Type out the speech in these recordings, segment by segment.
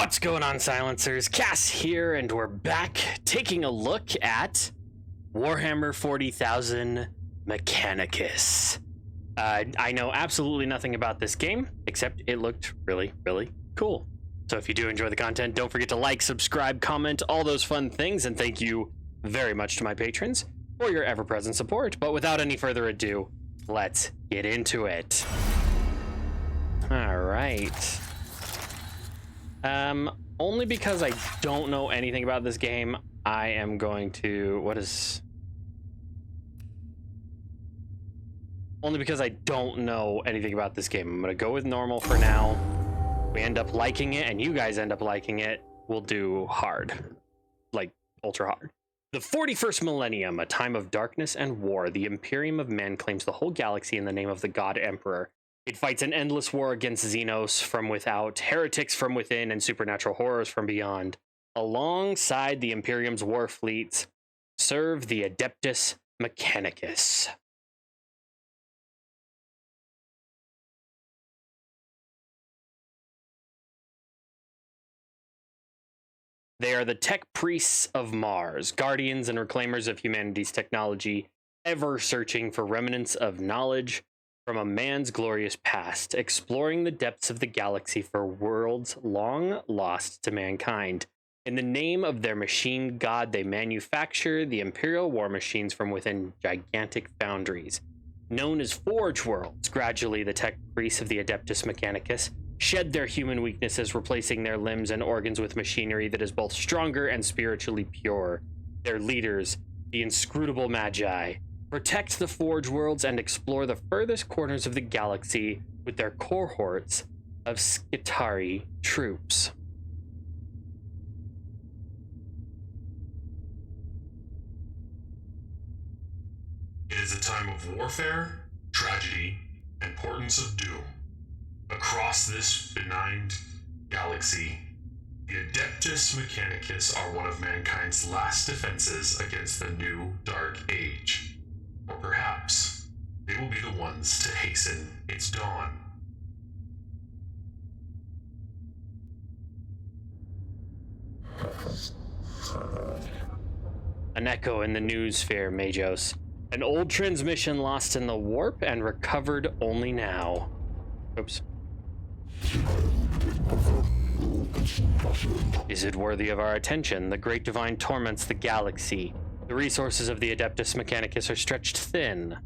What's going on, Silencers? Cass here, and we're back taking a look at Warhammer 40,000 Mechanicus. I know absolutely nothing about this game, except it looked really, really cool. So if you do enjoy the content, don't forget to like, subscribe, comment, all those fun things, and thank you very much to my patrons for your ever-present support. But without any further ado, let's get into it. All right. Only because I don't know anything about this game, I am going to... Only because I don't know anything about this game, I'm going to go with normal for now. We end up liking it, and you guys end up liking it, we'll do hard. Like, ultra hard. The 41st millennium, a time of darkness and war, the Imperium of Men claims the whole galaxy in the name of the God Emperor. It fights an endless war against Xenos from without, heretics from within, and supernatural horrors from beyond. Alongside the Imperium's war fleets, serve the Adeptus Mechanicus. They are the tech priests of Mars, guardians and reclaimers of humanity's technology, ever searching for remnants of knowledge from a man's glorious past, exploring the depths of the galaxy for worlds long lost to mankind. In the name of their machine god, they manufacture the Imperial war machines from within gigantic foundries. Known as Forge Worlds, gradually the tech priests of the Adeptus Mechanicus shed their human weaknesses, replacing their limbs and organs with machinery that is both stronger and spiritually pure. Their leaders, the inscrutable Magi, protect the Forge Worlds and explore the furthest corners of the galaxy with their cohorts of Skitari troops. It is a time of warfare, tragedy, and portents of doom. Across this benign galaxy, the Adeptus Mechanicus are one of mankind's last defenses against the new Dark Age. Or perhaps they will be the ones to hasten its dawn. An echo in the newsphere, Majos. An old transmission lost in the warp and recovered only now. Oops. Is it worthy of our attention? The great divine torments the galaxy. The resources of the Adeptus Mechanicus are stretched thin.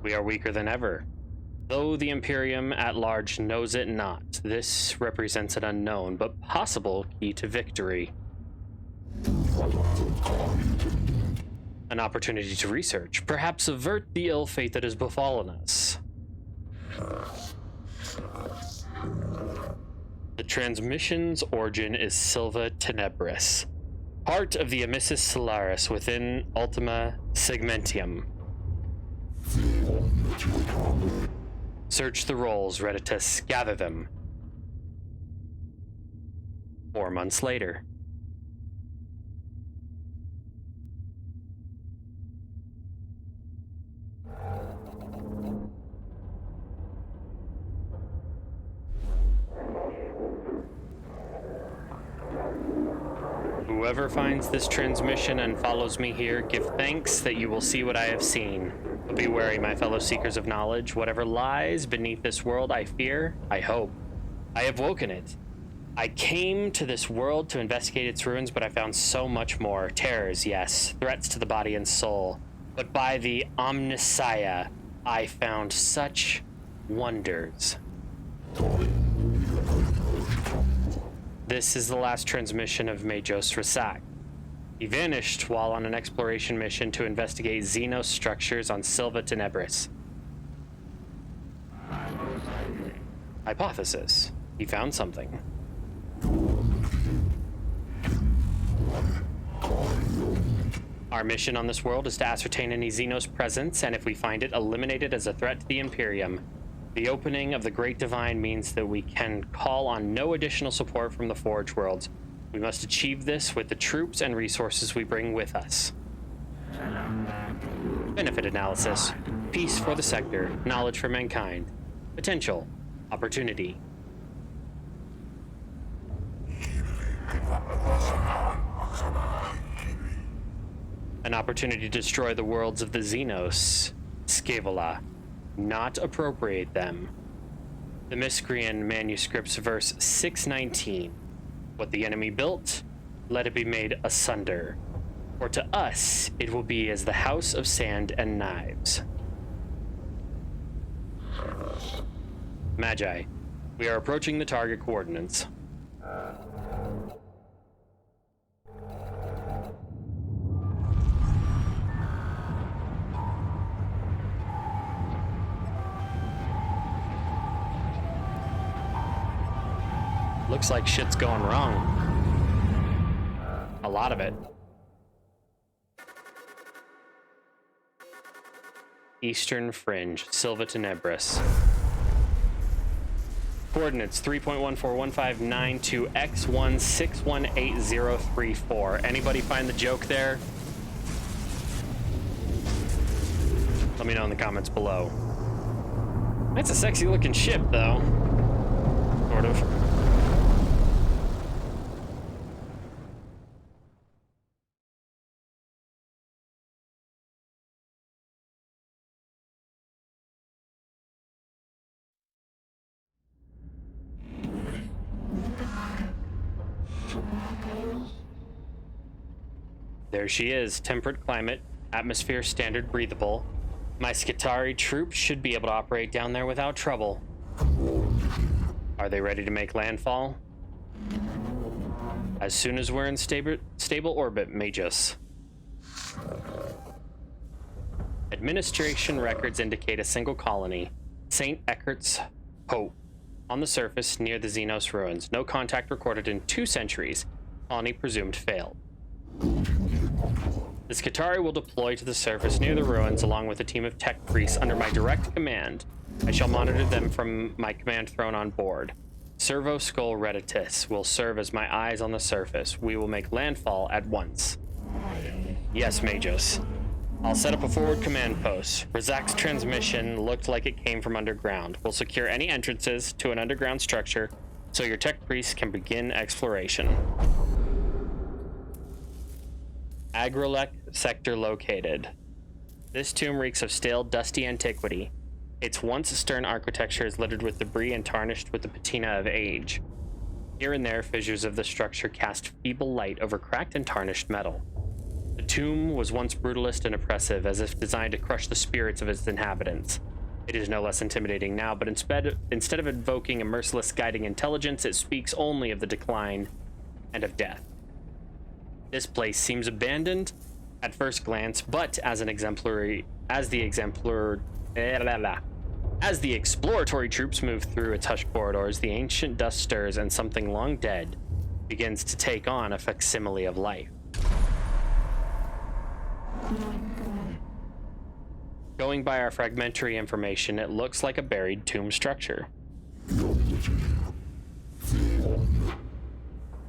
We are weaker than ever. Though the Imperium at large knows it not, this represents an unknown but possible key to victory. An opportunity to research, perhaps avert the ill fate that has befallen us. The transmission's origin is Silva Tenebris, part of the Emissus Solaris within Ultima Segmentium. Search the rolls, Reditus, gather them. 4 months later. Whoever finds this transmission and follows me here, give thanks that you will see what I have seen. But be wary, my fellow seekers of knowledge. Whatever lies beneath this world, I fear, I hope. I have woken it. I came to this world to investigate its ruins, but I found so much more. Terrors, yes. Threats to the body and soul. But by the Omnisiah, I found such wonders. This is the last transmission of Majos Rasak. He vanished while on an exploration mission to investigate Xenos structures on Silva Tenebris. Hypothesis. He found something. Our mission on this world is to ascertain any Xenos presence, and if we find it, eliminate it as a threat to the Imperium. The opening of the Great Divine means that we can call on no additional support from the Forge Worlds. We must achieve this with the troops and resources we bring with us. Benefit analysis. Peace for the sector. Knowledge for mankind. Potential. Opportunity. An opportunity to destroy the worlds of the Xenos, Scaevola, not appropriate them. The Miscreant manuscripts, verse 619. What the enemy built, let it be made asunder. For to us, it will be as the house of sand and knives. Magi, we are approaching the target coordinates. Looks like shit's going wrong. A lot of it. Eastern Fringe, Silva Tenebris. Coordinates 3.141592 to X16188034. Anybody find the joke there? Let me know in the comments below. That's a sexy looking ship, though. Sort of. There she is, temperate climate, atmosphere standard breathable. My Skitarii troops should be able to operate down there without trouble. Are they ready to make landfall? As soon as we're in stable orbit, Magus. Administration records indicate a single colony, St. Eckert's Hope, on the surface near the Xenos ruins. No contact recorded in 2 centuries. Colony presumed failed. The Skitarii will deploy to the surface near the ruins along with a team of tech priests under my direct command. I shall monitor them from my command throne on board. Servo Skull Reditus will serve as my eyes on the surface. We will make landfall at once. Yes, Magus. I'll set up a forward command post. Razak's transmission looked like it came from underground. We'll secure any entrances to an underground structure so your tech priests can begin exploration. Agrolek sector located. This tomb reeks of stale, dusty antiquity. Its once stern architecture is littered with debris and tarnished with the patina of age. Here and there, fissures of the structure cast feeble light over cracked and tarnished metal. The tomb was once brutalist and oppressive, as if designed to crush the spirits of its inhabitants. It is no less intimidating now, but instead of invoking a merciless guiding intelligence, it speaks only of the decline and of death. This place seems abandoned at first glance, but as the exploratory troops move through its hushed corridors, the ancient dust stirs and something long dead begins to take on a facsimile of life. Going by our fragmentary information, it looks like a buried tomb structure.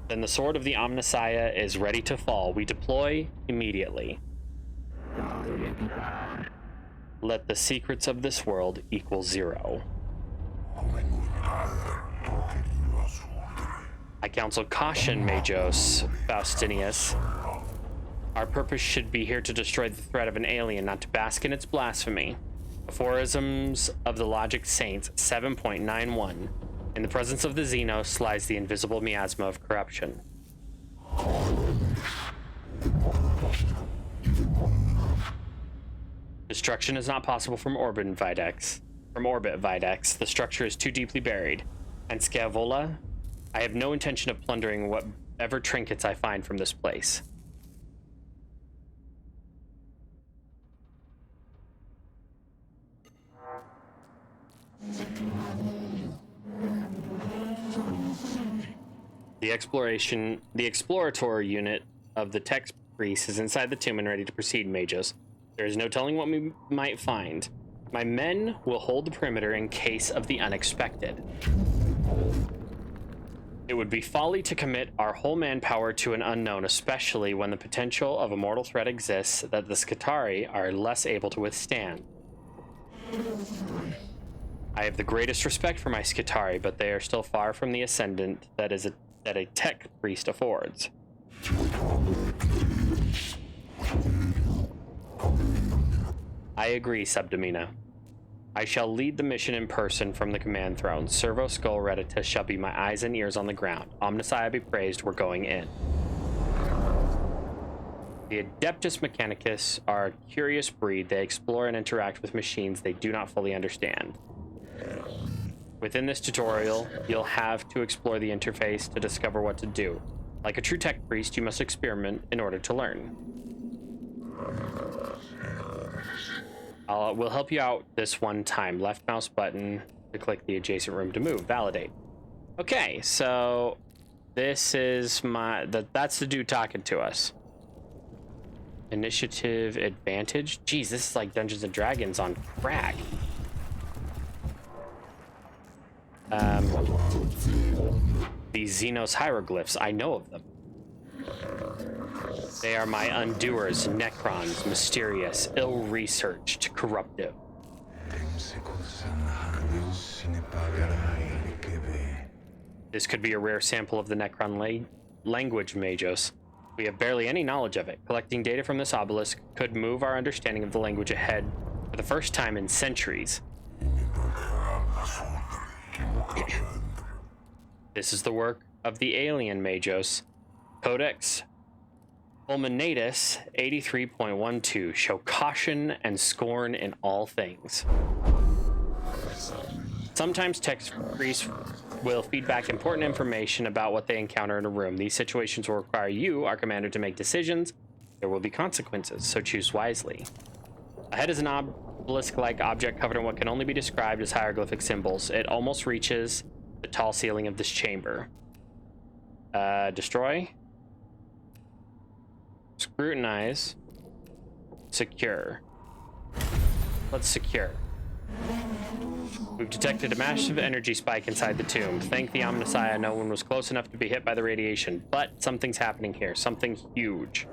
Then the sword of the Omnisiah is ready to fall. We deploy immediately. Let the secrets of this world equal 0. I counsel caution, Magus Faustinius. Our purpose should be here to destroy the threat of an alien, not to bask in its blasphemy. Aphorisms of the Logic Saints 7.91. In the presence of the Xenos lies the invisible miasma of corruption. Destruction is not possible from orbit, Videx. The structure is too deeply buried. And Scaevola, I have no intention of plundering whatever trinkets I find from this place. The explorator unit of the tech priest is inside the tomb and ready to proceed, Magus. There is no telling what we might find. My men will hold the perimeter in case of the unexpected. It would be folly to commit our whole manpower to an unknown, especially when the potential of a mortal threat exists that the Skitarii are less able to withstand. I have the greatest respect for my Skitarii, but they are still far from the ascendant that a tech priest affords. I agree, Subdomina. I shall lead the mission in person from the command throne. Servo Skull Reditus shall be my eyes and ears on the ground. Omnisiah be praised, we're going in. The Adeptus Mechanicus are a curious breed. They explore and interact with machines they do not fully understand. Within this tutorial, you'll have to explore the interface to discover what to do. Like a true tech priest, you must experiment in order to learn. We'll help you out this one time. Left mouse button to click the adjacent room to move. Validate. Okay, so this is that's the dude talking to us. Initiative advantage. Jeez, this is like Dungeons and Dragons on crack. These Xenos hieroglyphs, I know of them. They are my undoers, Necrons, mysterious, ill-researched, corruptive. This could be a rare sample of the Necron language, Majos. We have barely any knowledge of it. Collecting data from this obelisk could move our understanding of the language ahead for the first time in centuries. This is the work of the alien Majos. Codex Fulminatus 83.12. Show caution and scorn in all things. Sometimes text priests will feed back important information about what they encounter in a room. These situations will require you, our commander, to make decisions. There will be consequences, so choose wisely. Ahead is an obelisk-like object covered in what can only be described as hieroglyphic symbols. It almost reaches the tall ceiling of this chamber. Destroy. Scrutinize. Secure. Let's secure. We've detected a massive energy spike inside the tomb. Thank the Omnisiah, no one was close enough to be hit by the radiation, but something's happening here. Something huge.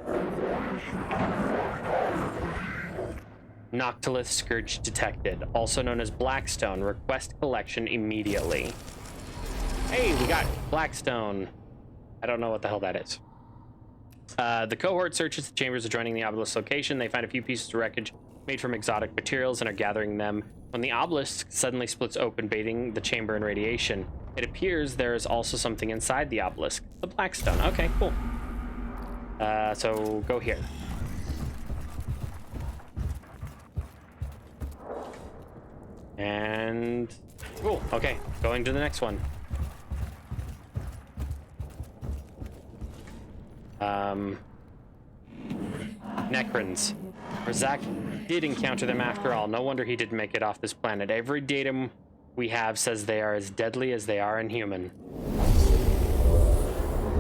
Noctilith Scourge detected, also known as Blackstone. Request collection immediately. Hey, we got Blackstone. I don't know what the hell that is. The cohort searches the chambers adjoining the obelisk location. They find a few pieces of wreckage made from exotic materials and are gathering them. When the obelisk suddenly splits open, bathing the chamber in radiation, it appears there is also something inside the obelisk. The Blackstone. Okay, cool. So go here. And cool. Okay, going to the next one. Necrons. Razak did encounter them after all. No wonder he didn't make it off this planet. Every datum we have says they are as deadly as they are inhuman.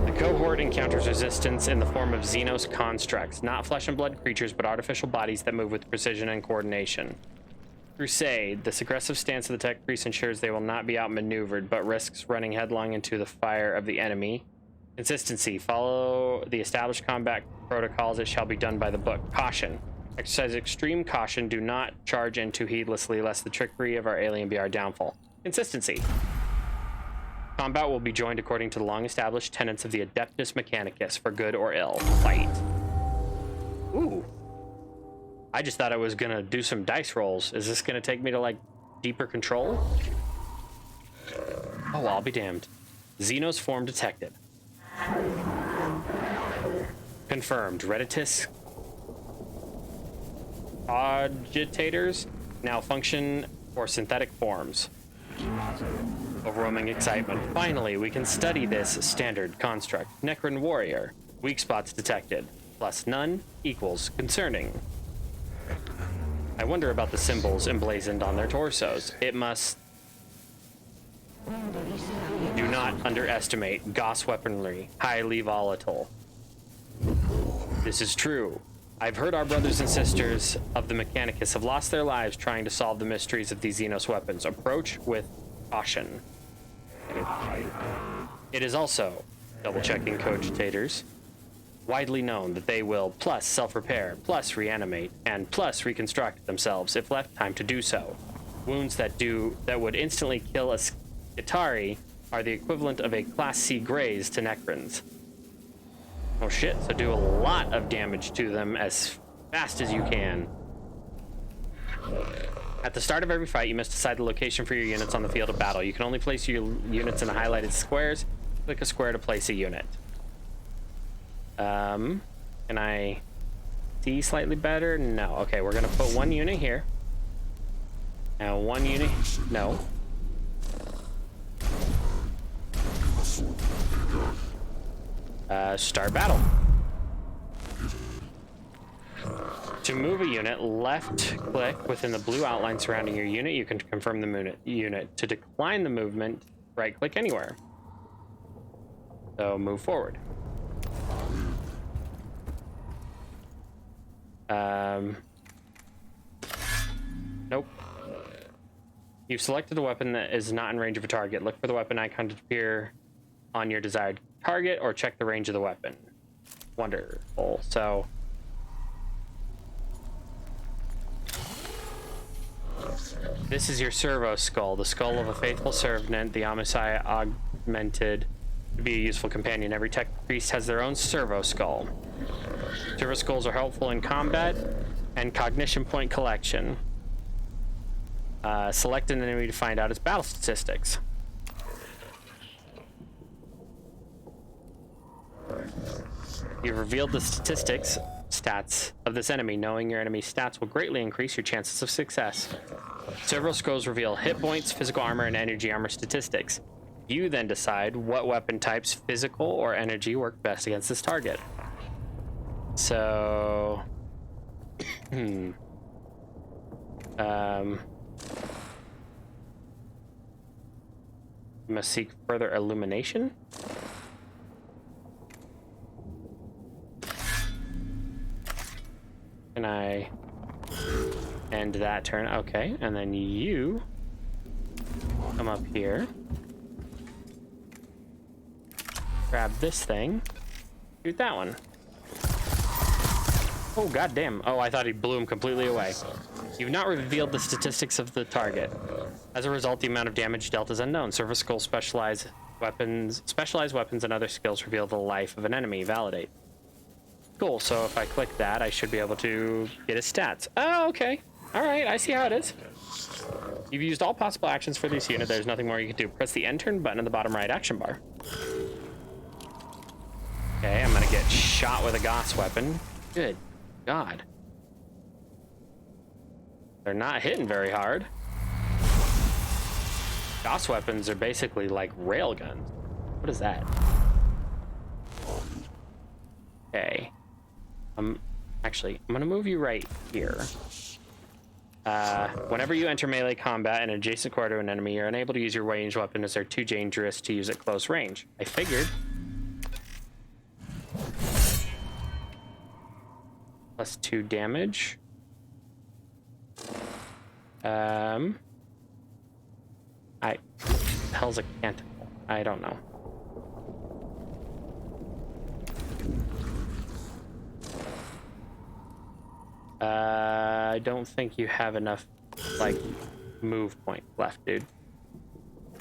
The cohort encounters resistance in the form of Xenos constructs, not flesh and blood creatures, but artificial bodies that move with precision and coordination. Crusade. This aggressive stance of the tech priest ensures they will not be outmaneuvered, but risks running headlong into the fire of the enemy. Consistency. Follow the established combat protocols. It shall be done by the book. Caution. Exercise extreme caution. Do not charge in too heedlessly, lest the trickery of our alien be our downfall. Consistency. Combat will be joined according to the long-established tenets of the Adeptus Mechanicus, for good or ill. Fight. Ooh. I just thought I was gonna do some dice rolls. Is this gonna take me to, like, deeper control? Oh, I'll be damned. Xenos form detected. Confirmed. Reditus agitators now function for synthetic forms. Overwhelming excitement. Finally, we can study this standard construct. Necron warrior. Weak spots detected. Plus none equals concerning. I wonder about the symbols emblazoned on their torsos. It must... Do not underestimate Gauss weaponry, highly volatile. This is true. I've heard our brothers and sisters of the Mechanicus have lost their lives trying to solve the mysteries of these Xenos weapons. Approach with caution. It is also, double-checking cogitators, widely known that they will plus self-repair, plus reanimate, and plus reconstruct themselves if left time to do so. Wounds that would instantly kill a Skitari are the equivalent of a Class C graze to Necrons. Oh shit, so do a lot of damage to them as fast as you can. At the start of every fight, you must decide the location for your units on the field of battle. You can only place your units in the highlighted squares. Click a square to place a unit. Can I see slightly better? No. Okay, we're gonna put one unit here. Now one unit. No. Start battle. To move a unit, left click within the blue outline surrounding your unit. You can confirm the unit. To decline the movement, right click anywhere. So move forward. Nope. You've selected a weapon that is not in range of a target. Look for the weapon icon to appear on your desired target or check the range of the weapon. Wonderful. So this is your servo skull, the skull of a faithful servant, the Omnisiah augmented to be a useful companion. Every tech priest has their own servo skull. Servo skulls are helpful in combat and cognition point collection. Select an enemy to find out its battle statistics. You've revealed the stats of this enemy. Knowing your enemy's stats will greatly increase your chances of success. Several scrolls reveal hit points, physical armor, and energy armor statistics. You then decide what weapon types, physical or energy, work best against this target. So, you must seek further illumination. Can I end that turn? Okay, and then you come up here. Grab this thing. Shoot that one. Oh, goddamn. Oh, I thought he blew him completely away. You've not revealed the statistics of the target. As a result, the amount of damage dealt is unknown. Service skull specialized weapons and other skills reveal the life of an enemy. Validate. Cool, so if I click that, I should be able to get his stats. Oh, okay. Alright, I see how it is. You've used all possible actions for this unit. There's nothing more you can do. Press the end turn button in the bottom right action bar. Okay, I'm gonna get shot with a Goss weapon. Good God. They're not hitting very hard. Goss weapons are basically like rail guns. What is that? Okay. Actually, I'm gonna move you right here. Whenever you enter melee combat in an adjacent quarter to an enemy, you're unable to use your ranged weapon as they're too dangerous to use at close range. I figured. +2 damage. Hell's a canticle? I don't know. I don't think you have enough, like, move point left, dude.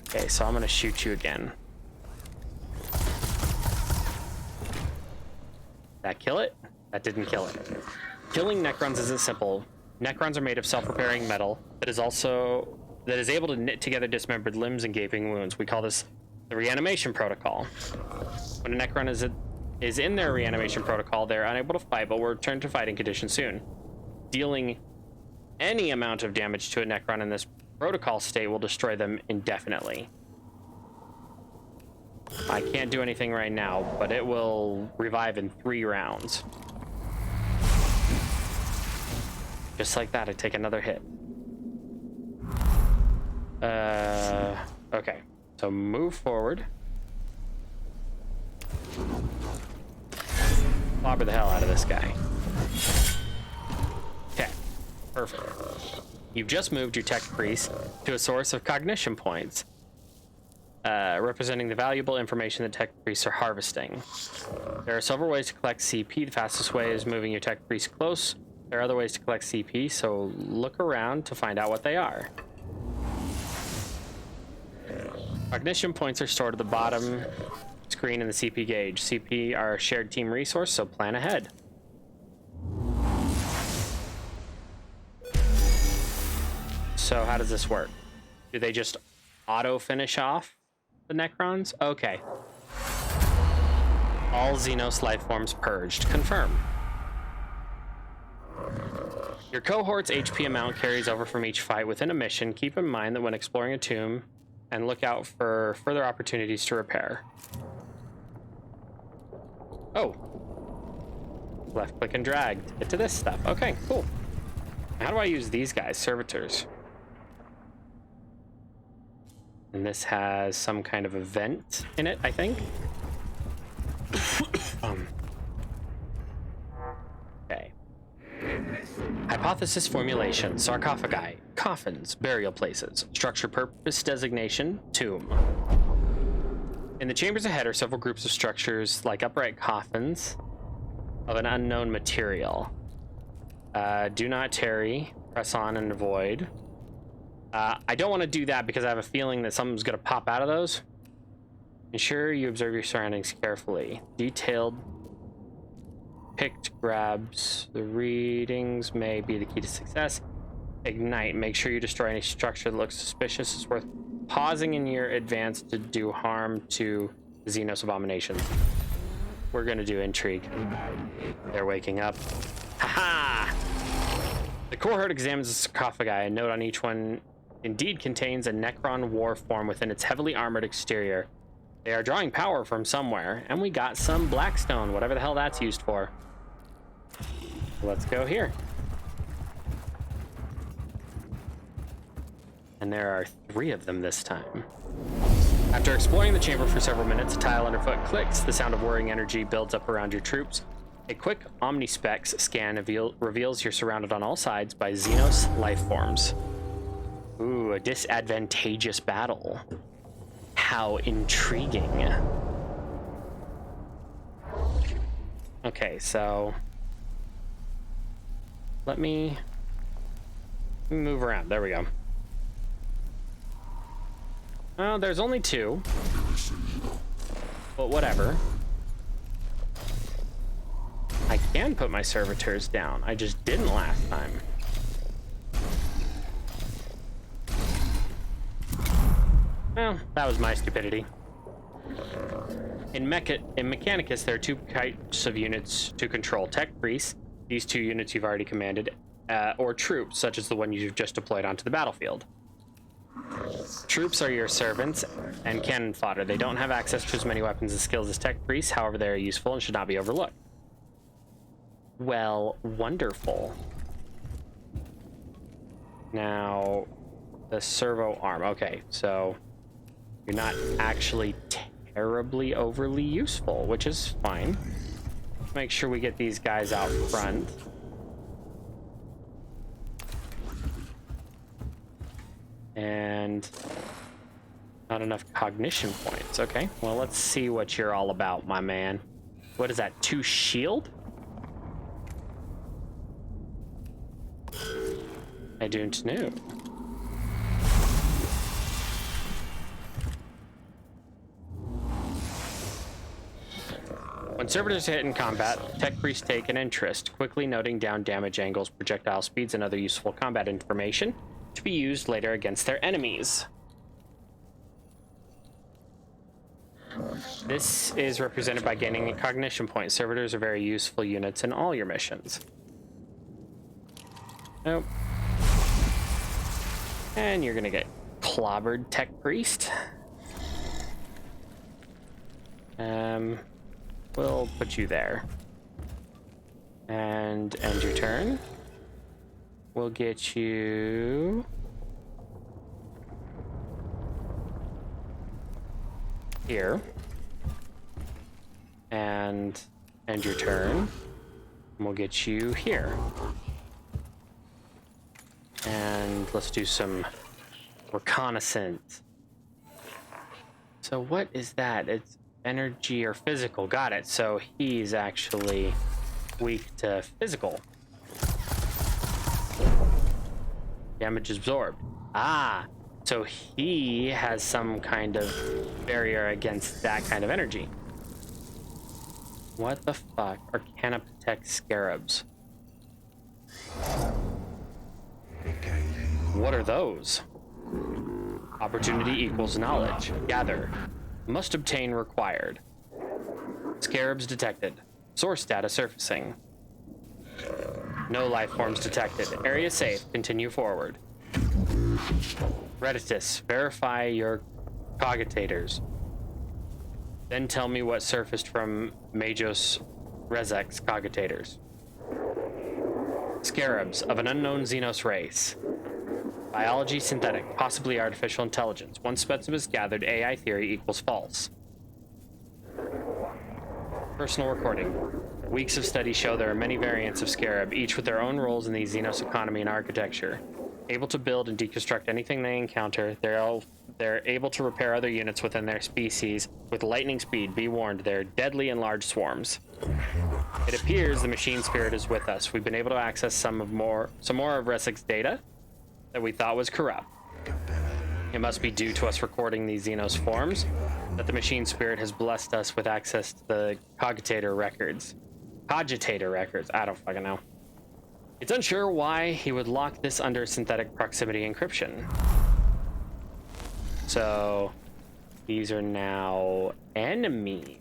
Okay, so I'm gonna shoot you again. That kill it? That didn't kill it. Killing Necrons isn't simple. Necrons are made of self-repairing metal that is able to knit together dismembered limbs and gaping wounds. We call this the reanimation protocol. When a Necron is in their reanimation protocol, they're unable to fight, but will return to fighting condition soon. Dealing any amount of damage to a Necron in this protocol state will destroy them indefinitely. I can't do anything right now, but it will revive in 3 rounds. Just like that, I take another hit. Okay, so move forward. Clobber the hell out of this guy. Okay, perfect. You've just moved your tech priest to a source of cognition points, representing the valuable information that tech priests are harvesting. There are several ways to collect CP. The fastest way is moving your tech priest close. There are other ways to collect CP, so look around to find out what they are. Cognition points are stored at the bottom screen in the CP gauge. CP are a shared team resource, so plan ahead. So how does this work? Do they just auto finish off the Necrons? Okay. All Xenos life forms purged. Confirm. Your cohort's HP amount carries over from each fight within a mission. Keep in mind that when exploring a tomb, and look out for further opportunities to repair. Oh. Left click and drag to get to this stuff. Okay, cool. How do I use these guys? Servitors. And this has some kind of event in it, I think. Okay. Hypothesis formulation, sarcophagi, coffins, burial places, structure purpose designation, tomb. In the chambers ahead are several groups of structures like upright coffins of an unknown material. Do not tarry, press on and avoid. I don't want to do that because I have a feeling that something's going to pop out of those. Ensure you observe your surroundings carefully. Detailed picked grabs. The readings may be the key to success. Ignite. Make sure you destroy any structure that looks suspicious. It's worth pausing in your advance to do harm to Xenos abominations. We're going to do intrigue. They're waking up. Haha! The cohort examines the sarcophagi. A note on each one indeed contains a Necron war form within its heavily armored exterior. They are drawing power from somewhere, and we got some blackstone, whatever the hell that's used for. Let's go here. And there are 3 of them this time. After exploring the chamber for several minutes, a tile underfoot clicks. The sound of whirring energy builds up around your troops. A quick Omnispecs scan reveals you're surrounded on all sides by Xenos life forms. Ooh, a disadvantageous battle. How intriguing. Okay, so let me move around. There we go. Oh, there's only 2. But whatever. I can put my servitors down. I just didn't last time. Well, that was my stupidity. In Mechanicus, there are 2 types of units to control. Tech priests, these 2 units you've already commanded, or troops, such as the one you've just deployed onto the battlefield. Troops are your servants and cannon fodder. They don't have access to as many weapons and skills as tech priests, however, they are useful and should not be overlooked. Well, wonderful. Now, the servo arm. Okay, so you're not actually terribly overly useful, which is fine. Make sure we get these guys out front. And not enough cognition points. Okay, well, let's see what you're all about, my man. What is that, 2 shield? I don't know. When servitors hit in combat, tech priests take an interest, quickly noting down damage angles, projectile speeds, and other useful combat information to be used later against their enemies. This is represented by gaining a cognition point. Servitors are very useful units in all your missions. Nope. And you're gonna get clobbered, tech priest. We'll put you there. And end your turn. We'll get you here. And end your turn. And we'll get you here. And let's do some reconnaissance. So what is that? It's energy or physical. Got it. So he's actually weak to physical. Damage absorbed. Ah, so he has some kind of barrier against that kind of energy. What the fuck? Arcana protect scarabs. It gave him What are those? Opportunity equals knowledge. Gather. Must obtain required. Scarabs detected. Source data surfacing. No life forms detected. Area safe. Continue forward. Reditus. Verify your cogitators. Then tell me what surfaced from Majos Rezek's cogitators. Scarabs of an unknown Xenos race. Biology synthetic, possibly artificial intelligence. One specimen is gathered, AI theory equals false. Personal recording. Weeks of study show there are many variants of Scarab, each with their own roles in the Xenos economy and architecture. Able to build and deconstruct anything they encounter, they're able to repair other units within their species with lightning speed. Be warned, they're deadly in large swarms. It appears the machine spirit is with us. We've been able to access some more of Resek's data that we thought was corrupt. It must be due to us recording these Xenos forms that the machine spirit has blessed us with access to the cogitator records. Cogitator records, I don't fucking know. It's unsure why he would lock this under synthetic proximity encryption. So, these are now enemies.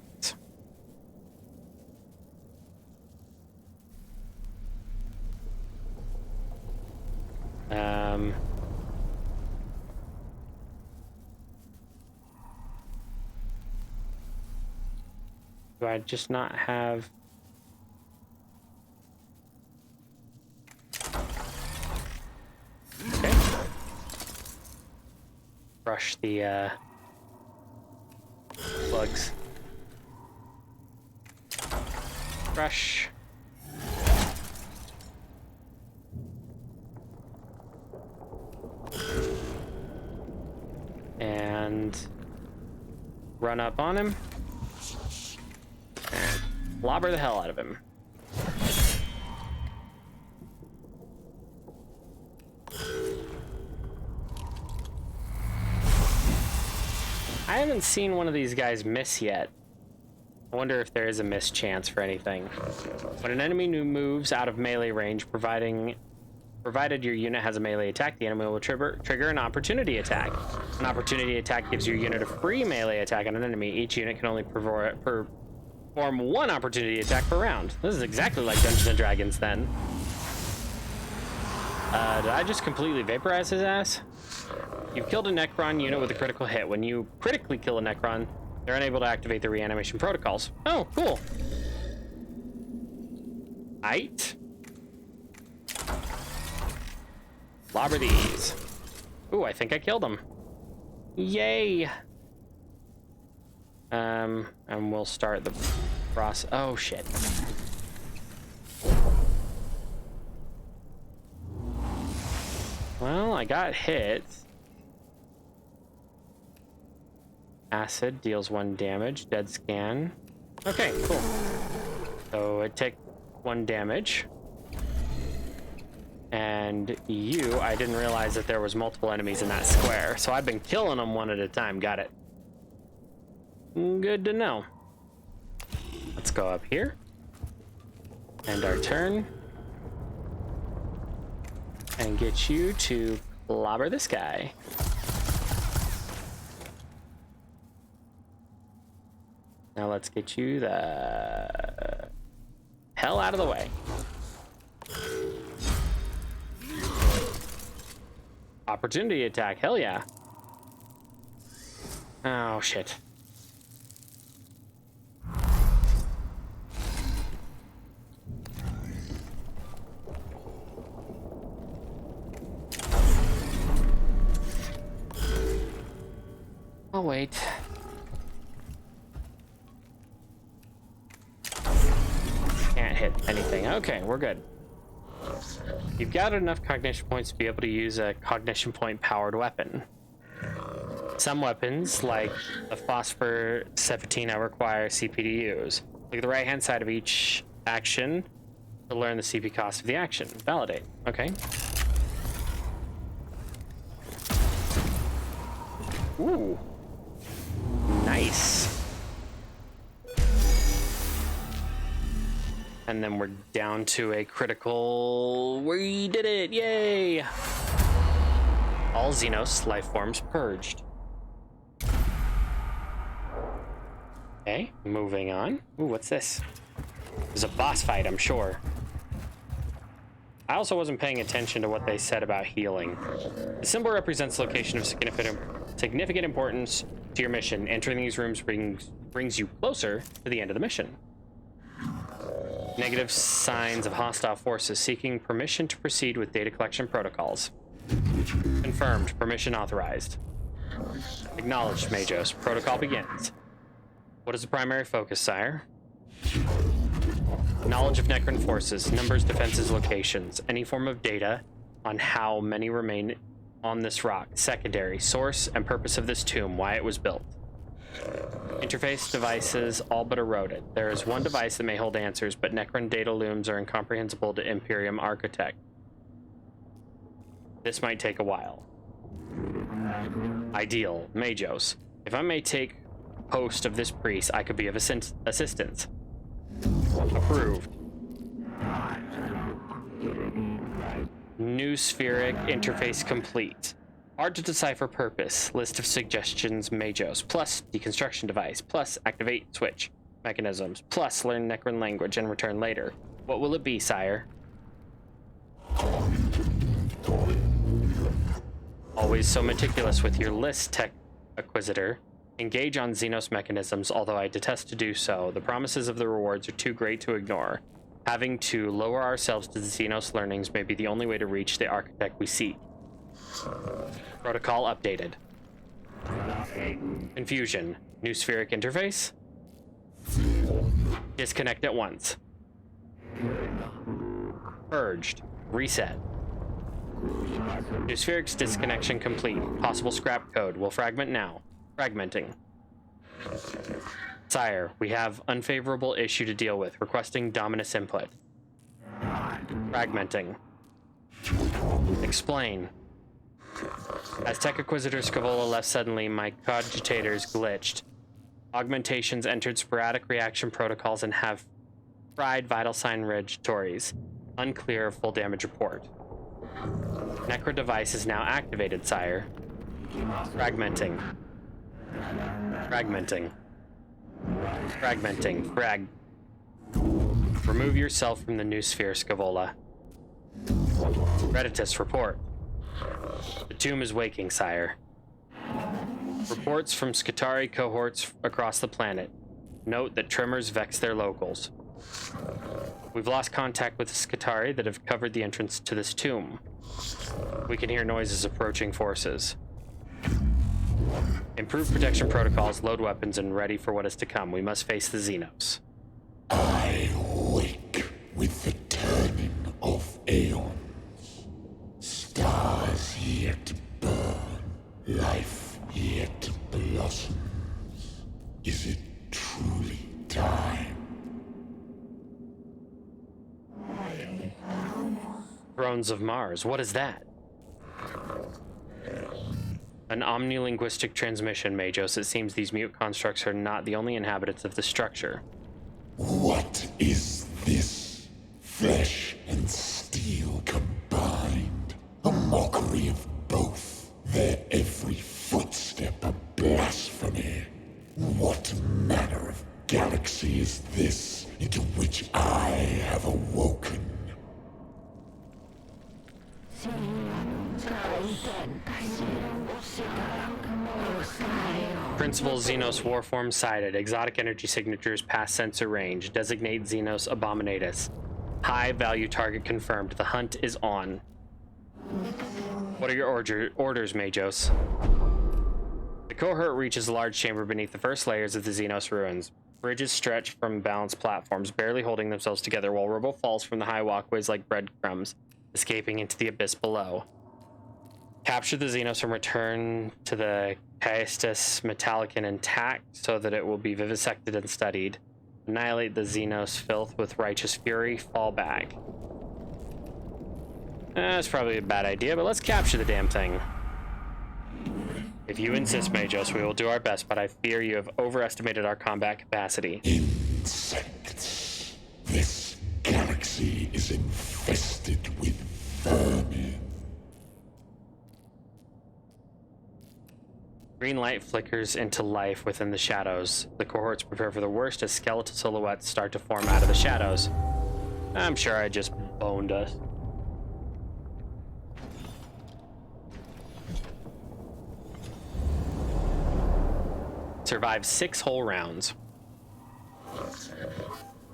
Do I just not have... Okay. Brush the plugs. Brush. And run up on him. And lobber the hell out of him. I haven't seen one of these guys miss yet. I wonder if there is a miss chance for anything. When an enemy moves out of melee range, provided your unit has a melee attack, the enemy will trigger an opportunity attack. An opportunity attack gives your unit a free melee attack on an enemy. Each unit can only perform one opportunity attack per round. This is exactly like Dungeons and Dragons then. Did I just completely vaporize his ass? You've killed a Necron unit with a critical hit. When you critically kill a Necron, they're unable to activate the reanimation protocols. Oh, cool. Aight. Lobber these. Ooh, I think I killed him. Yay. And we'll start the process. Oh, shit. Well, I got hit. Acid deals 1 damage. Dead scan. Okay, cool. So it took 1 damage. And you, I didn't realize that there was multiple enemies in that square. So I've been killing them one at a time. Got it. Good to know. Let's go up here. End our turn. And get you to clobber this guy. Now let's get you the hell out of the way. Opportunity attack, hell yeah. Oh shit. I'll wait. Can't hit anything. Okay, we're good. You've gathered enough cognition points to be able to use a cognition point powered weapon. Some weapons, like the Phosphor 17, require CP to use. Look at the right hand side of each action to learn the CP cost of the action. Validate. Okay. Ooh. Nice. And then we're down to a critical. We did it! Yay! All Xenos life forms purged. Okay, moving on. Ooh, what's this? There's a boss fight, I'm sure. I also wasn't paying attention to what they said about healing. The symbol represents the location of significant importance to your mission. Entering these rooms brings you closer to the end of the mission. Negative signs of hostile forces seeking permission to proceed with data collection protocols. Confirmed. Permission authorized. Acknowledged, Majos. Protocol begins. What is the primary focus, sire? Knowledge of Necron forces, numbers, defenses, locations. Any form of data on how many remain on this rock. Secondary. Source and purpose of this tomb. Why it was built. Interface devices all but eroded. There is one device that may hold answers, but Necron data looms are incomprehensible to Imperium Architect. This might take a while. Ideal. Majos. If I may take post of this priest, I could be of assistance. Approved. New spheric interface complete. Hard to decipher purpose. List of suggestions, Majos. Plus deconstruction device. Plus activate switch mechanisms. Plus learn Necron language and return later. What will it be, sire? Always so meticulous with your list, Tech Acquisitor. Engage on Xenos mechanisms, although I detest to do so. The promises of the rewards are too great to ignore. Having to lower ourselves to the Xenos learnings may be the only way to reach the architect we seek. Protocol updated. Confusion. New spheric interface? Disconnect at once. Purged. Reset. New spheric's disconnection complete. Possible scrap code. Will fragment now. Fragmenting. Sire, we have unfavorable issue to deal with. Requesting Dominus input. Fragmenting. Explain. As Tech Acquisitor Scavola left suddenly, my cogitators glitched. Augmentations entered sporadic reaction protocols and have fried vital sign regitories. Unclear full damage report. Necro device is now activated, sire. Fragmenting. Fragmenting. Fragmenting. Remove yourself from the new sphere, Scavola. Reditus, report. The tomb is waking, sire. Reports from Skitarii cohorts across the planet note that tremors vex their locals. We've lost contact with the Skitarii that have covered the entrance to this tomb. We can hear noises approaching forces. Improve protection protocols, load weapons, and ready for what is to come. We must face the Xenos. I wake with the turning of aeons. Stars yet burn, life yet blossoms. Is it truly time? Thrones of Mars, what is that? An omnilinguistic transmission, Majos. It seems these mute constructs are not the only inhabitants of the structure. What is this? Flesh and steel combined. A mockery of both. Their every footstep a blasphemy. What manner of galaxy is this into which I have awoken? Principal Xenos warform sighted. Exotic energy signatures past sensor range. Designate Xenos Abominatus. High value target confirmed. The hunt is on. What are your orders, Majos? The cohort reaches a large chamber beneath the first layers of the Xenos ruins. Bridges stretch from balanced platforms, barely holding themselves together, while rubble falls from the high walkways like breadcrumbs, escaping into the abyss below. Capture the Xenos and return to the Caestus Metallicum intact so that it will be vivisected and studied. Annihilate the Xenos filth with righteous fury. Fall back. That's probably a bad idea, but let's capture the damn thing. If you insist, Majos, we will do our best, but I fear you have overestimated our combat capacity. Insects. This galaxy is infested with vermin. Green light flickers into life within the shadows. The cohorts prepare for the worst as skeletal silhouettes start to form out of the shadows. I'm sure I just boned us. Survive 6 whole rounds.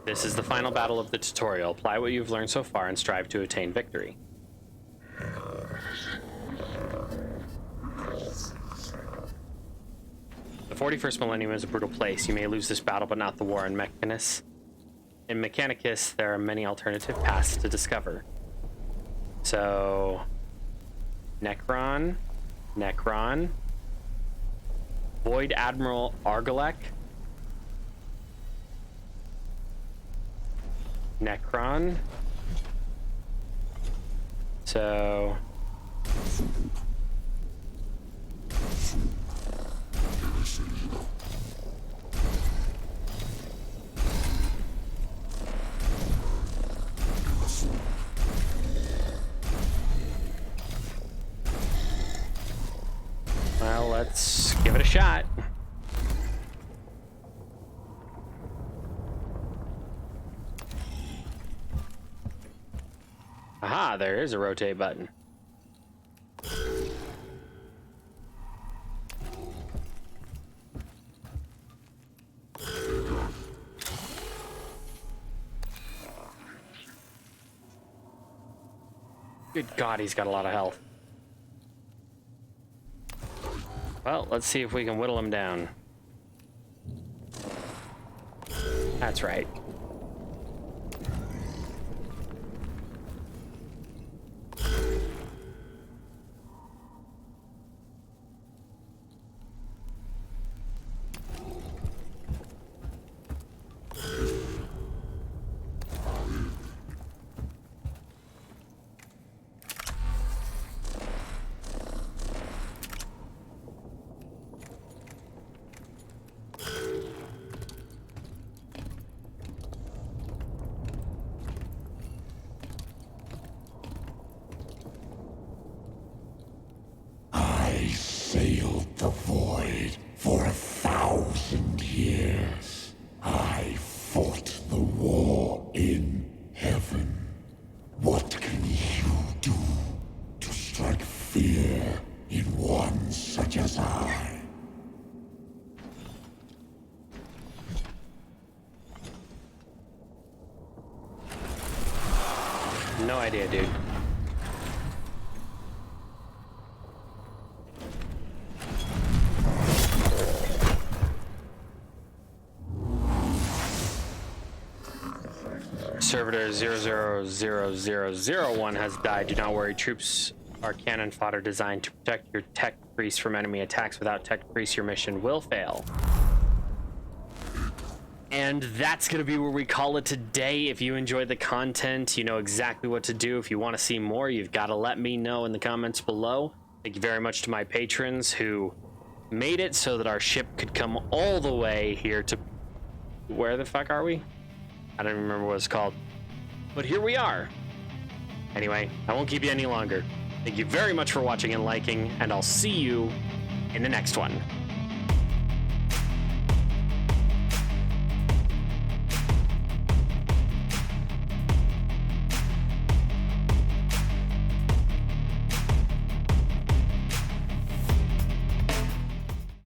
This is the final battle of the tutorial. Apply what you've learned so far and strive to attain victory. The 41st millennium is a brutal place. You may lose this battle, but not the war in Mechanicus. In Mechanicus, there are many alternative paths to discover. So, Necron, Void Admiral Argalek, Necron. So, well, let's give it a shot. Aha, there is a rotate button. Good God, he's got a lot of health. Well, let's see if we can whittle him down. That's right. Sailed the void for 1,000 years. I fought the war in heaven. What can you do to strike fear in one such as I? No idea, dude. Servitor 000001 has died. Do not worry. Troops are cannon fodder designed to protect your tech priest from enemy attacks. Without tech priest, your mission will fail. And that's going to be where we call it today. If you enjoyed the content, you know exactly what to do. If you want to see more, you've got to let me know in the comments below. Thank you very much to my patrons who made it so that our ship could come all the way here to... Where the fuck are we? I don't even remember what it's called. But here we are. Anyway, I won't keep you any longer. Thank you very much for watching and liking, and I'll see you in the next one.